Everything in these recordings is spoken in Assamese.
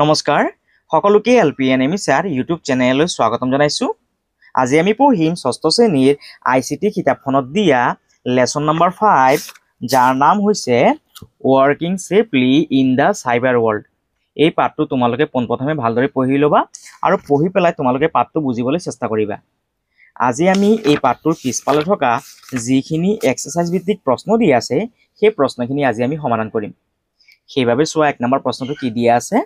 নমস্কাৰ সকলোকে এলপিএনএমি স্যাৰ ইউটিউব চেনেললৈ স্বাগতম জনাইছো। আজি আমি পঢ়িম ষষ্ঠ শ্ৰেণীৰ আইচিটি কিতাপখনত দিয়া লেসন নম্বৰ 5 যাৰ নাম হৈছে working safely in the cyber world. এই পাঠটো তোমালোকে পোনপ্ৰথমে ভালদৰে পঢ়ি ল'বা আৰু পঢ়ি পেলাই তোমালোকে পাঠটো বুজিবলৈ চেষ্টা কৰিবা। আজি আমি এই পাঠটোৰ পিছফালে থকা যিখিনি এক্সাৰসাইজ ভিত্তিক প্ৰশ্ন দিয়া আছে সেই প্ৰশ্নখিনি আজি আমি সমাধান কৰিম। সেইভাবে চোৱা 1 নম্বৰ প্ৰশ্নটো কি দিয়া আছে,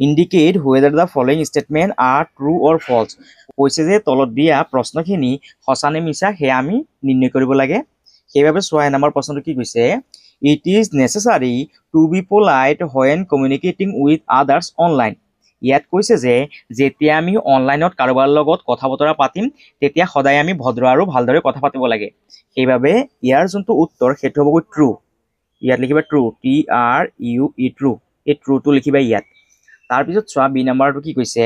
indicate whether the following statement are true or false। কৈছে যে তলত দিয়া প্ৰশ্নখিনি সঁচা নে মিছা হে আমি নিৰ্ণয় কৰিব লাগে। সেইভাবে চোৱা 1 নম্বৰ প্ৰশ্নটো কি কৈছে, it is necessary to be polite when communicating with others online। ইয়াত কৈছে যে যেতিয়া আমি অনলাইনত কাৰোবাৰ লগত কথা বতৰা পাতিম তেতিয়া সদায় আমি ভদ্ৰ আৰু ভালদৰে কথা পাতিব লাগে। সেইভাবে ইয়াৰ যোনটো উত্তৰ সেইটো হ'ব ট্ৰু। ইয়াত লিখিবা ট্ৰু, TRUE ট্ৰু। এই ট্ৰুটো লিখিবা ইয়াত। তাৰপিছত চোৱা বি নম্বৰটো কি কৈছে,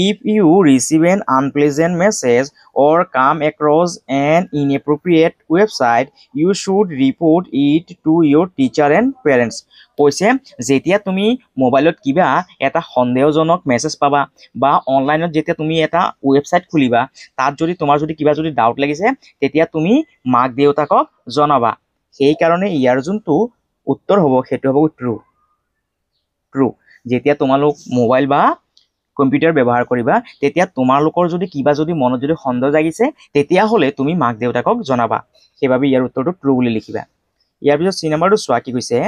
if you receive an unpleasant message or come across an inappropriate website you should report it to your teacher and parents। কৈছে যেতিয়া তুমি মোবাইলত কিবা এটা সন্দেহজনক মেছেজ পাবা বা অনলাইনত যেতিয়া তুমি এটা ওয়েবসাইট খুলিবা তাত যদি তোমাৰ যদি কিবা যদি ডাউট লাগিছে তেতিয়া তুমি মাক দেউতাকক জনাবা। সেই কাৰণে ইয়াৰ যোনটো উত্তৰ হ'ব সেইটো হ'ব ট্ৰু। ট্ৰু, যেতিয়া তোমালোক মোবাইল বা কম্পিউটাৰ ব্যৱহাৰ কৰিবা তেতিয়া তোমালোকৰ যদি কিবা যদি মনত যদি সন্দেহ জাগিছে তেতিয়া হলে তুমি মাক দেউতাকক জনাবা। সেইভাবে ইয়াৰ উত্তৰটো ট্ৰু বুলি লিখিবা। ইয়াৰ পিছত সি নম্বৰটো চোৱা কি কৈছে,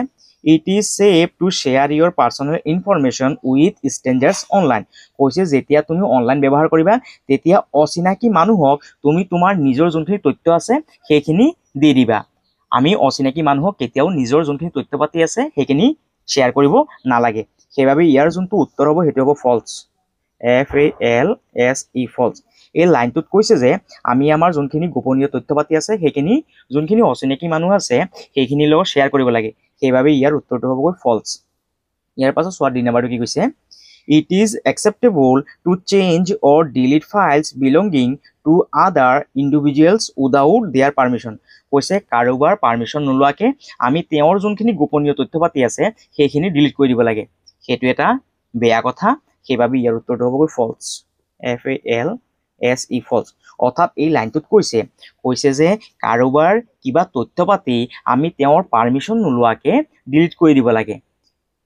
it is safe to share your personal information with strangers online। কৈছে যেতিয়া তুমি অনলাইন ব্যৱহাৰ কৰিবা তেতিয়া অচিনাকি মানুহক তুমি তোমাৰ নিজৰ যোনখিনি তথ্য আছে সেইখিনি দি দিবা। আমি অচিনাকি মানুহক কেতিয়াও নিজৰ যোনখিনি তথ্য পাতি আছে সেইখিনি শ্বেয়াৰ কৰিব নালাগে। সেইভাবে ইয়াৰ যোনটো উত্তৰ হ'ব সেইটো হ'ব ফলছ, FALSE ফলছ। এই লাইনটোত কৈছে যে আমি আমাৰ যোনখিনি গোপনীয় তথ্য পাতি আছে সেইখিনি যোনখিনি অচিনাকি মানুহ আছে সেইখিনিৰ লগত শ্বেয়াৰ কৰিব লাগে। সেইভাবে ইয়াৰ উত্তৰটো হ'বগৈ ফলছ। ইয়াৰ পাছত চোৱা ডি নম্বৰটো কি কৈছে, it is acceptable to change or delete files belonging to other individuals without their permission। কৈছে কাৰোবাৰ পাৰমিশ্যন নোলোৱাকে আমি তেওঁৰ যোনখিনি গোপনীয় তথ্য পাতি আছে সেইখিনি ডিলিট কৰি দিব লাগে। সেইটো এটা বেয়া কথা। সেইভাবে ইয়াৰ উত্তৰটো হ'বগৈ ফলছ, FALSE ফলছ। অৰ্থাৎ এই লাইনটোত কৈছে যে কাৰোবাৰ কিবা তথ্য পাতি আমি তেওঁৰ পাৰমিশ্যন নোলোৱাকে ডিলিট কৰি দিব লাগে।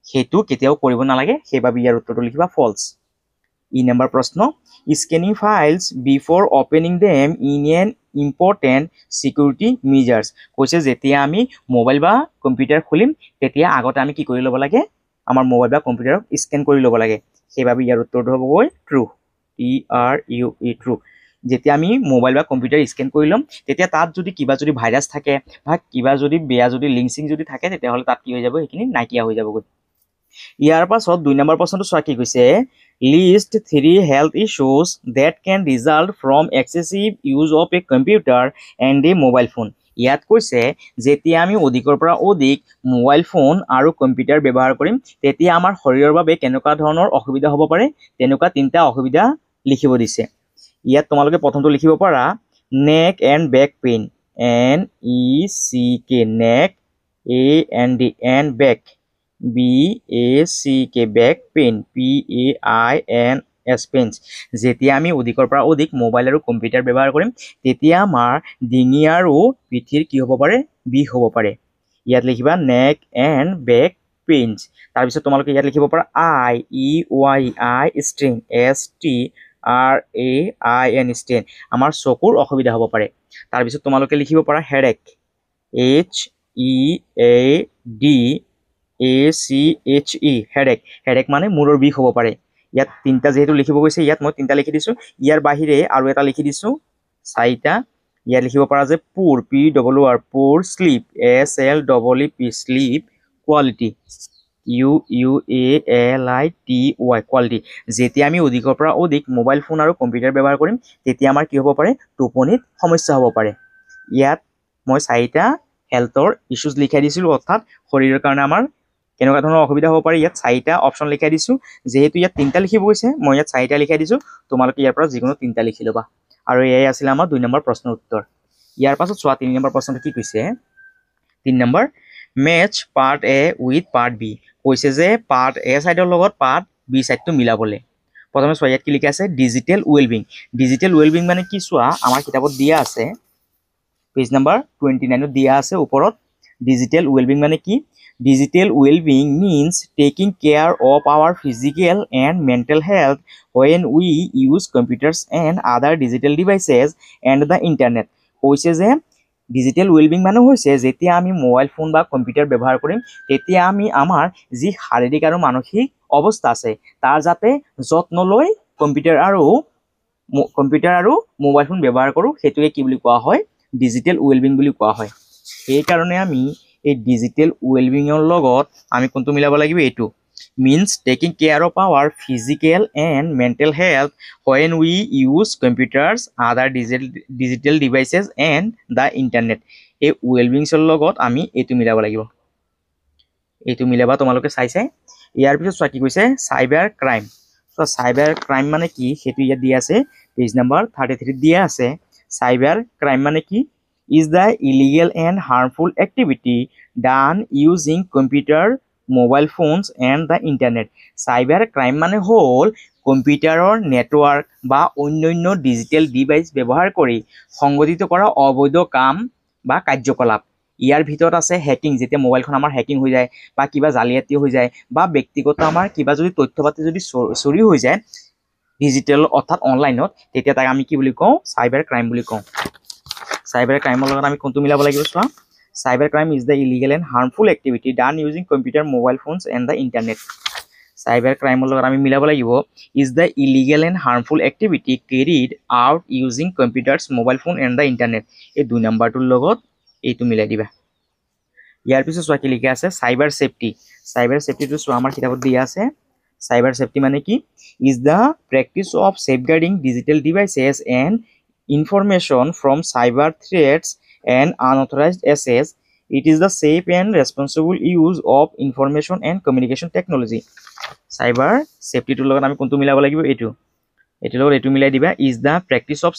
সেইটো কেতিয়াও কৰিব নালাগে। সেইভাবে ইয়াৰ উত্তৰটো লিখিবা ফলছ। ই নম্বৰ প্ৰশ্ন, scanning files before opening them in an important security measures. কৈছে যেতিয়া আমি মোবাইল বা কম্পিউটাৰ খুলিম তেতিয়া আগতে আমি কি কৰি ল'ব লাগে, আমাৰ মোবাইল বা কম্পিউটাৰক স্কেন কৰি ল'ব লাগে। সেইভাবে ইয়াৰ উত্তৰটো হ'বগৈ ট্ৰু, TRUE ট্ৰু। যেতিয়া আমি মোবাইল বা কম্পিউটাৰ স্কেন কৰি ল'ম তেতিয়া তাত যদি কিবা যদি ভাইৰাছ থাকে বা কিবা যদি বেয়া যদি লিংক চিং যদি থাকে তেতিয়াহ'লে তাত কি হৈ যাব, সেইখিনি নাইকিয়া হৈ যাবগৈ। ইয়াৰ পাছত 2 নম্বৰ প্ৰশ্নটো চোৱা কি কৈছে, list 3 health issues that can result from excessive use of a computer and a mobile phone। ইয়াত কৈছে যেতিয়া আমি অধিকৰ পৰা অধিক মোবাইল ফোন আৰু কম্পিউটাৰ ব্যৱহাৰ কৰিম তেতিয়া আমাৰ শৰীৰৰ বাবে কেনেকুৱা ধৰণৰ অসুবিধা হ'ব পাৰে তেনেকুৱা 3টা অসুবিধা লিখিব দিছে। ইয়াত তোমালোকে প্ৰথমটো লিখিব পাৰা neck and back pain, NECK neck, AND and back, BACK back pain, PAINS pains. যেতিয়া আমি অধিকৰ পৰা অধিক মোবাইল আৰু কম্পিউটাৰ ব্যৱহাৰ কৰিম তেতিয়া আমাৰ ডিঙি আৰু পিঠিৰ কি হ'ব পাৰে, বিষ হ'ব পাৰে। ইয়াত লিখিবা নেক এণ্ড বেক পেইনছ। তাৰপিছত তোমালোকে ইয়াত লিখিব পাৰা IEY ষ্ট্ৰেইন, STRAIN ষ্ট্ৰেইন, আমাৰ চকুৰ অসুবিধা হ'ব পাৰে। তাৰপিছত তোমালোকে লিখিব পাৰা হেডেক, HEADACHE হেডেক। হেডেক মানে মূৰৰ বিষ হ'ব পাৰে। ইয়াত 3টা যেহেতু লিখিব গৈছে ইয়াত মই 3টা লিখি দিছোঁ। ইয়াৰ বাহিৰে আৰু এটা লিখি দিছোঁ 4টা। ইয়াত লিখিব পাৰা যে poor, POOR poor, sleep, SLEEP sleep, quality, QUALITY quality. যেতিয়া আমি অধিকৰ পৰা অধিক মোবাইল ফোন আৰু কম্পিউটাৰ ব্যৱহাৰ কৰিম তেতিয়া আমাৰ কি হ'ব পাৰে, টোপনিত সমস্যা হ'ব পাৰে। ইয়াত মই 4টা হেল্থৰ ইছ্যুজ লিখাই দিছিলোঁ, অৰ্থাৎ শৰীৰৰ কাৰণে আমাৰ কেনেকুৱা ধৰণৰ অসুবিধা হ'ব পাৰে ইয়াত 4টা অপশ্যন লিখাই দিছোঁ। যেহেতু ইয়াত 3টা লিখিব গৈছে মই ইয়াত 4টা লিখাই দিছোঁ, তোমালোকে ইয়াৰ পৰা যিকোনো 3টা লিখি ল'বা। আৰু এয়াই আছিলে আমাৰ 2 নম্বৰ প্ৰশ্নৰ উত্তৰ। ইয়াৰ পাছত চোৱা 3 নম্বৰ প্ৰশ্নটো কি কৈছে, 3 number, match part A with part B কৈছে যে পাৰ্ট এ ছাইডৰ লগত পাৰ্ট বি ছাইডটো মিলাবলৈ প্ৰথমে চোৱা ইয়াত কি লিখা আছে ডিজিটেল ৱেলবিং মানে কি চোৱা আমাৰ কিতাপত দিয়া আছে পেজ নাম্বাৰ 29 দিয়া আছে ওপৰত ডিজিটেল ৱেলবিং মানে কি digital well-being means taking care of our physical and mental health when we use computers and other digital devices and the internet কৈছে যে ডিজিটেল ৱেলবিং মানে হৈছে যেতিয়া আমি মোবাইল ফোন বা কম্পিউটাৰ ব্যৱহাৰ কৰিম তেতিয়া আমি আমাৰ যি শাৰীৰিক আৰু মানসিক অৱস্থা আছে তাৰ যাতে যত্ন লৈ কম্পিউটাৰ আৰু মোবাইল ফোন ব্যৱহাৰ কৰোঁ সেইটোকে কি বুলি কোৱা হয় ডিজিটেল ৱেলবিং বুলি কোৱা হয় সেইকাৰণে আমি এই ডিজিটেল ৱেলবিঙৰ লগত আমি কোনটো মিলাব লাগিব এইটো means taking care of our physical and mental health when we use computers other digital devices and the internet এই ৱেলবিংছৰ লগত আমি এইটো মিলাব লাগিব এইটো মিলাবা তোমালোকে চাইছে ইয়াৰ পিছত চোৱা কি কৈছে cyber crime so cyber crime মানে কি সেইটো ইয়াত দিয়া আছে পেজ নাম্বাৰ 33 দিয়া আছে সাইবাৰ ক্ৰাইম মানে কি is the illegal and harmful activity done using computer mobile phones and the internet cyber crime মানে হল কম্পিউটাৰৰ নেটৱৰ্ক বা অন্যান্য ডিজিটেল ডিভাইস ব্যৱহাৰ কৰি সংগঠিত কৰা অবৈধ কাম বা কাৰ্যকলাপ ইয়াৰ ভিতৰত আছে হ্যাকিং যেতিয়া মোবাইলখন আমাৰ হ্যাকিং হৈ যায় বা কিবা জালিয়াতি হৈ যায় বা ব্যক্তিগত আমাৰ কিবা যদি তথ্যপাতি যদি চুৰি হৈ যায় ডিজিটেল অৰ্থাৎ অনলাইনত তেতিয়া তাক আমি কি বুলি কওঁ সাইবাৰ ক্ৰাইম বুলি কওঁ সাইবাৰ ক্ৰাইমৰ লগত আমি কোনটো মিলাব লাগিব চোৱা cyber crime is the illegal and harmful activity done using computer mobile phones and the internet cyber ক্ৰাইমৰ লগত আমি মিলাব লাগিব is the illegal and harmful activity carried out using computers mobile phone and the internet এই 2 নম্বৰটোৰ লগত এইটো মিলাই দিবা ইয়াৰ পিছত চোৱা কি লিখা আছে সাইবাৰ সেফটিটো চোৱা আমাৰ কিতাপত দিয়া আছে সাইবাৰ সেফটি মানে কি is the practice of safeguarding digital devices and information from cyber threats and unauthorized access it is the safe and responsible use of information and communication technology cyber safety to logot ami kontu milabo lagibo etu logot etu milai diba is the practice of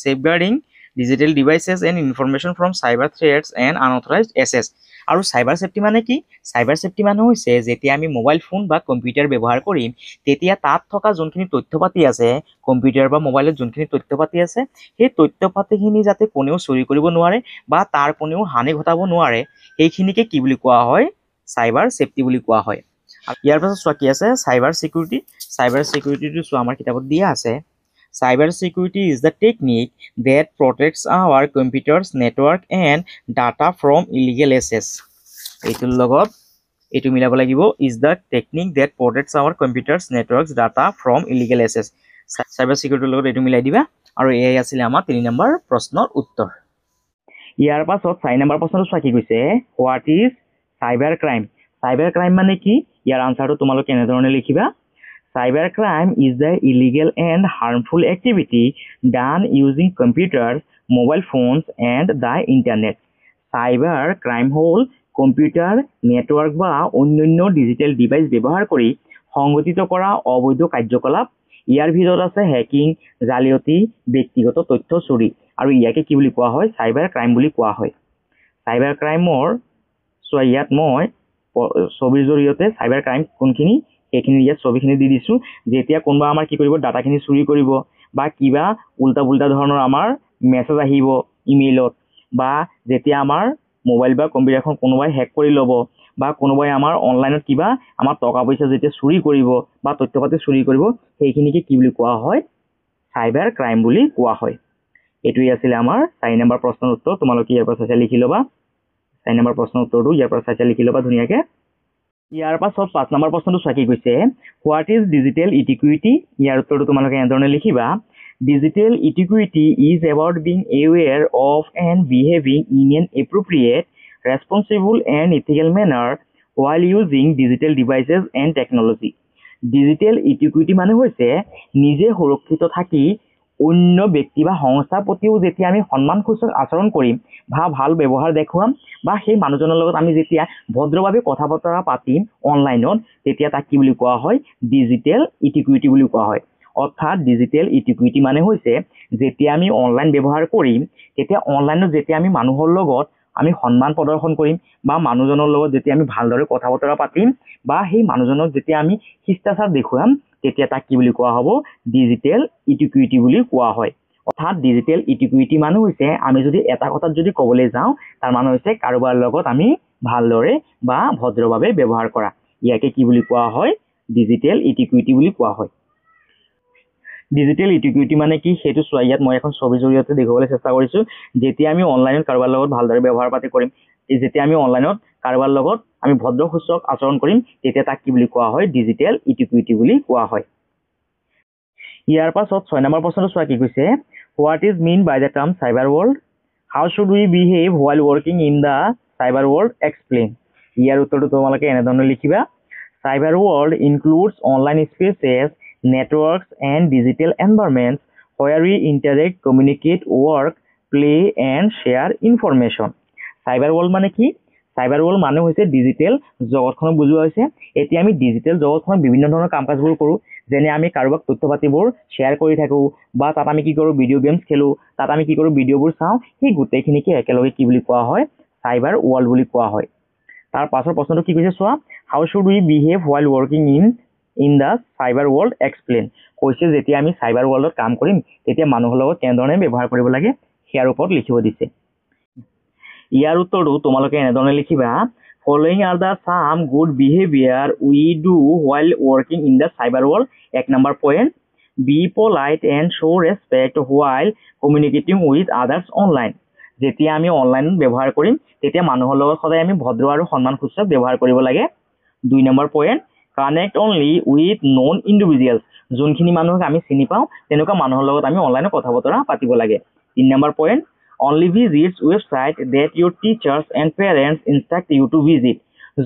safeguarding digital devices and information from cyber threats and unauthorized access আৰু সাইবাৰ সেফটি মানে কি সাইবাৰ সেফটি মানে হৈছে যেতিয়া আমি মোবাইল ফোন বা কম্পিউটাৰ ব্যৱহাৰ কৰিম তেতিয়া তাত থকা যোনখিনি তথ্যপাতি আছে কম্পিউটাৰ বা মোবাইলত যোনখিনি তথ্যপাতি আছে সেই তথ্যপাতিখিনি যাতে কোনেও চুৰি কৰিব নোৱাৰে বা তাৰ কোনেও হানি ঘটাব নোৱাৰে সেইখিনিকে কি বুলি কোৱা হয় সাইবাৰ সেফটি বুলি কোৱা হয় ইয়াৰ পাছত চোৱা কি আছে সাইবাৰ সিকিউৰিটিটো চোৱা আমাৰ কিতাপত দিয়া আছে Cyber security is the technique that protects our computers, network and data from illegal access. এইটোৰ লগত এইটো মিলাব লাগিব is the technique that protects our computers, networks, data from illegal access. Cyber security লগত এইটো মিলাই দিবা আৰু এই আছিল আমাৰ 3 নম্বৰ প্ৰশ্নৰ উত্তৰ ইয়াৰ পাছত 4 নম্বৰ প্ৰশ্নটো চোৱা কি কৈছে what is cyber crime মানে কি ইয়াৰ আনসাৰটো তোমালোকে কেনে ধৰণে লিখিবা Cyber crime is the illegal and harmful activity done using computers, mobile phones, and the internet. Cyber crime hall computer network বা অন্যান্য ডিজিটেল ডিভাইস ব্যৱহাৰ কৰি সংগঠিত কৰা অবৈধ কাৰ্যকলাপ ইয়াৰ ভিতৰত আছে হ্যাকিং জালিয়াতি ব্যক্তিগত তথ্য চুৰি আৰু ইয়াকে কি বুলি কোৱা হয় সাইবাৰ ক্ৰাইম বুলি কোৱা হয় সাইবাৰ ক্ৰাইমৰ সোয়া ইয়াত মই ছবিৰ জৰিয়তে সাইবাৰ ক্ৰাইম কোনখিনি এইখিনি ইয়াত ছবিখিনি দি দিছো যেতিয়া কোনবা আমাৰ কি কৰিব ডাটাখিনি চুৰি কৰিব বা কিবা উল্টা ধৰণৰ আমাৰ মেছেজ আহিব ইমেইলত বা যেতিয়া আমাৰ মোবাইল বা কম্পিউটাৰখন কোনোবাই হ্যাক কৰি ল'ব বা কোনোবাই আমাৰ অনলাইনত কিবা আমাৰ টকা পইচা যেতিয়া চুৰি কৰিব বা তথ্যপাতি চুৰি কৰিব সেইখিনিকে কি বুলি কোৱা হয় সাইবাৰ ক্ৰাইম বুলি কোৱা হয় এটোই আছিল আমাৰ 4 নম্বৰ প্ৰশ্নৰ উত্তৰ তোমালোকে ইয়াৰ পৰা চাই লিখি ল'বা 4 নম্বৰ প্ৰশ্নৰ উত্তৰটো ইয়াৰ পৰা চাই লিখি ল'বা ধুনিয়াকে ইয়াৰ পাছত 5 নম্বৰ প্ৰশ্নটো চাকি গৈছে হোৱাট ইজ ডিজিটেল ইটিকুইটি ইয়াৰ উত্তৰটো তোমালোকে এনেধৰণে লিখিবা digital etiquette is about being aware of and behaving in an appropriate responsible and ethical manner while using digital devices and technology digital etiquette মানে হৈছে নিজে সুৰক্ষিত থাকি অন্য ব্যক্তি বা সংস্থাৰ প্ৰতিও যেতিয়া আমি সন্মানসূচক আচৰণ কৰিম বা ভাল ব্যৱহাৰ দেখুৱাম বা সেই মানুহজনৰ লগত আমি যেতিয়া ভদ্ৰভাৱে কথা বতৰা পাতিম অনলাইনত তেতিয়া তাক কি বুলি কোৱা হয় ডিজিটেল ইটিকুইটি বুলি কোৱা হয় অৰ্থাৎ ডিজিটেল ইটিকুইটি মানে হৈছে যেতিয়া আমি অনলাইন ব্যৱহাৰ কৰিম তেতিয়া অনলাইনত যেতিয়া আমি মানুহৰ লগত আমি সন্মান প্ৰদৰ্শন কৰিম বা মানুহজনৰ লগত যেতিয়া আমি ভালদৰে কথা বতৰা পাতিম বা সেই মানুহজনক যেতিয়া আমি শিষ্টাচাৰ দেখুৱাম তেতিয়া তাক কি বুলি কোৱা হ'ব ডিজিটেল ইটিকুইটি বুলি কোৱা হয় অৰ্থাৎ ডিজিটেল ইটিকুইটি মানে হৈছে আমি যদি এটা কথাত যদি ক'বলৈ যাওঁ তাৰ মানে হৈছে কাৰোবাৰ লগত আমি ভালদৰে বা ভদ্ৰভাৱে ব্যৱহাৰ কৰা ইয়াকে কি বুলি কোৱা হয় ডিজিটেল ইটিকুইটি বুলি কোৱা হয় ডিজিটেল ইটিকুইটি মানে কি সেইটো চোৱা ইয়াত মই এখন ছবিৰ জৰিয়তে দেখুৱাবলৈ চেষ্টা কৰিছো যেতিয়া আমি অনলাইনত কাৰোবাৰ লগত ভালদৰে ব্যৱহাৰ পাতি কৰিম যেতিয়া আমি অনলাইনত কাৰোবাৰ লগত আমি ভদ্ৰসূচক আচৰণ কৰিম তেতিয়া তাক কি বুলি কোৱা হয় ডিজিটেল ইটিকুইটি বুলি কোৱা হয় ইয়াৰ পাছত 6 নম্বৰ প্ৰশ্নটো চোৱা কি কৈছে what is mean by the term cyber world how should we behave while working in the cyber world explain ইয়াৰ উত্তৰটো তোমালোকে এনেধৰণে লিখিবা cyber world includes online spaces networks and digital environments where we interact communicate work play and share information cyber world মানে কি cyber world মানে হৈছে ডিজিটেল জগতখনক বুজোৱা হৈছে এতিয়া আমি ডিজিটেল জগতখনত বিভিন্ন ধৰণৰ কাম-কাজবোৰ কৰো যেনে আমি কাৰোবাক তথ্য পাতিবোৰ শেয়াৰ কৰি থাকো বা তাত আমি কি কৰো ভিডিও গেমছ খেলো তাত আমি কি কৰো ভিডিওবোৰ চাওঁ সেই গোটেইখিনিকে একেলগে কি বুলি কোৱা হয় সাইবাৰ ওয়াৰ্ল্ড বুলি কোৱা হয় তাৰ পাছৰ প্ৰশ্নটো কি কৈছে চোৱা how should we behave while working in the cyber world explain কৈছে যেতিয়া আমি সাইবাৰ ওয়াৰ্ল্ডত কাম কৰিম তেতিয়া মানুহৰ লগত কেনেধৰণে ব্যৱহাৰ কৰিব লাগে ইয়াৰ ওপৰত লিখিব দিছে ইয়াৰ উত্তৰটো তোমালোকে এনেধৰণে লিখিবা following are the some good behavior we do while working in the cyber world এক number point be polite and show respect while communicating with others online যেতিয়া আমি অনলাইনত ব্যৱহাৰ কৰিম তেতিয়া মানুহৰ লগত সদায় আমি ভদ্ৰ আৰু সন্মানসূচক ব্যৱহাৰ কৰিব লাগে 2 number point connect only with known individuals যোনখিনি মানুহক আমি চিনি পাওঁ তেনেকুৱা মানুহৰ লগত আমি অনলাইনত কথা বতৰা পাতিব লাগে 3 number point only visits website that your teachers and parents instruct you to visit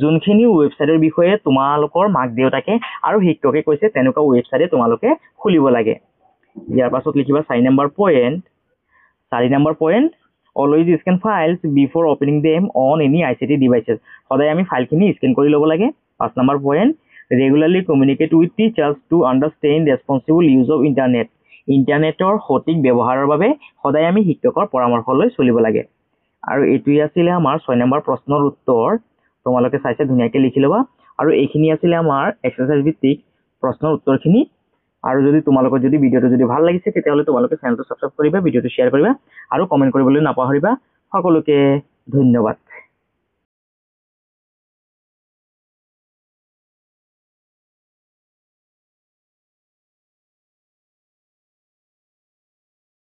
যোনখিনি ওয়েবসাইটৰ বিষয়ে তোমালোকৰ মাক দেউতাকে আৰু শিক্ষকে কৈছে তেনেকুৱা ওয়েবসাইটে তোমালোকে খুলিব লাগে ইয়াৰ পাছত লিখিবা 4 number point always scan files before opening them on any ICT devices সদায় আমি ফাইলখিনি স্ক্যান কৰি ল'ব লাগে 5 number point regularly communicate with teachers to understand responsible use of internet ইন্টাৰনেটৰ সঠিক ব্যৱহাৰৰ বাবে সদায় আমি শিক্ষকৰ পৰামৰ্শ লৈ চলিব লাগে আৰু এটোই আছিল আমাৰ 6 নম্বৰ প্ৰশ্নৰ উত্তৰ তোমালোকে চাইছে ধুনীয়াকৈ লিখি লবা আৰু এইখিনি আছিল আমাৰ এক্সাৰসাইজ ভিত্তিক প্ৰশ্নৰ উত্তৰখিনি আৰু যদি তোমালোকৰ যদি ভিডিওটো যদি ভাল লাগিছে তেতিয়াহলে তোমালোকে চেনেলটো সাবস্ক্ৰাইব কৰিবা ভিডিওটো শেয়াৰ কৰিবা আৰু কমেন্ট কৰিবলৈ নাপাহৰিবা সকলোকে ধন্যবাদ